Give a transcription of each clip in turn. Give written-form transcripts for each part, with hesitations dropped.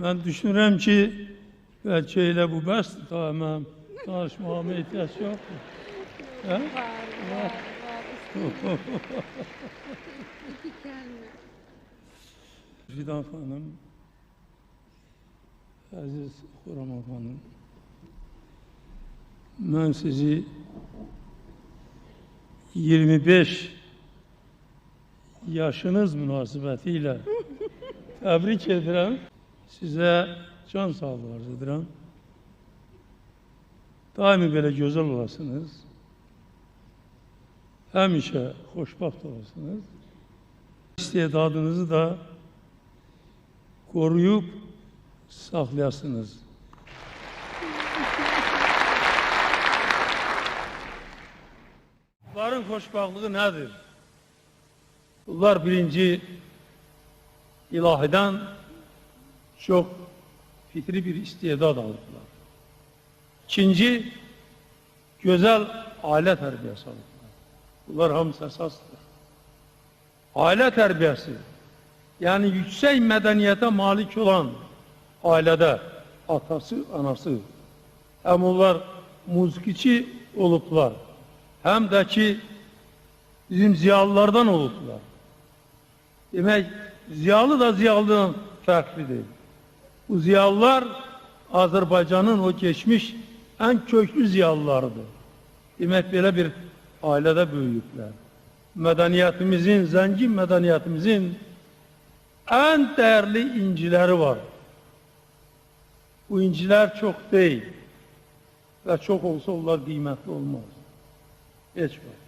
Ben düşünürəm ki, bəlkə elə bu bəsdir, daha mən danışmağıma ehtiyac yoxdur. Var. İki kəlmə. Fidan xanım, əziz Xuraman xanım, mən sizi 25 yaşınız münasibəti ilə təbrik edirəm. Sizə can sağlığı arz edirəm. Daimi belə gözəl olasınız. Həmişə xoşbaxt olasınız. İstedadınızı da koruyub saxlayasınız. Bunların xoşbaxtlığı nədir? Bunlar birinci, ilahiden çok fitri bir istedad alırlar. İkinci, güzel aile terbiyesi alırlar. Bunlar hamısı esasdır. Aile terbiyesi, yani yüksek medeniyete malik olan ailede atası, anası, hem onlar muzikçi olublar, hem de ki bizim ziyalılardan olublar. Demek ziyalı da ziyalıdan farklı değil. Bu ziyalılar Azerbaycan'ın o geçmiş en köklü ziyalılarıdır. Demek böyle bir ailede büyüyüpler. Medeniyetimizin, zengin medeniyetimizin en değerli incileri var. Bu inciler çok değil. Ve çok olsa onlar kıymetli olmaz. Hiç var.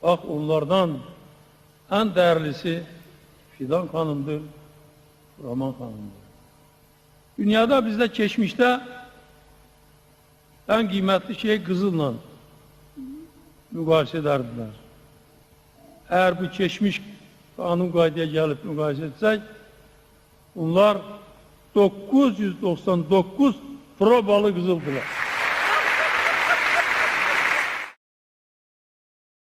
Bak onlardan en değerlisi Fidan Hanım'dır, Xuraman Hanım'dır. Dünyada bizde geçmişte en kıymetli şey kızılla müqayisə edərdiler. Eğer bu geçmiş kanun qaydaya gelip müqayisə etsək, onlar 999 probalı qızıldılar.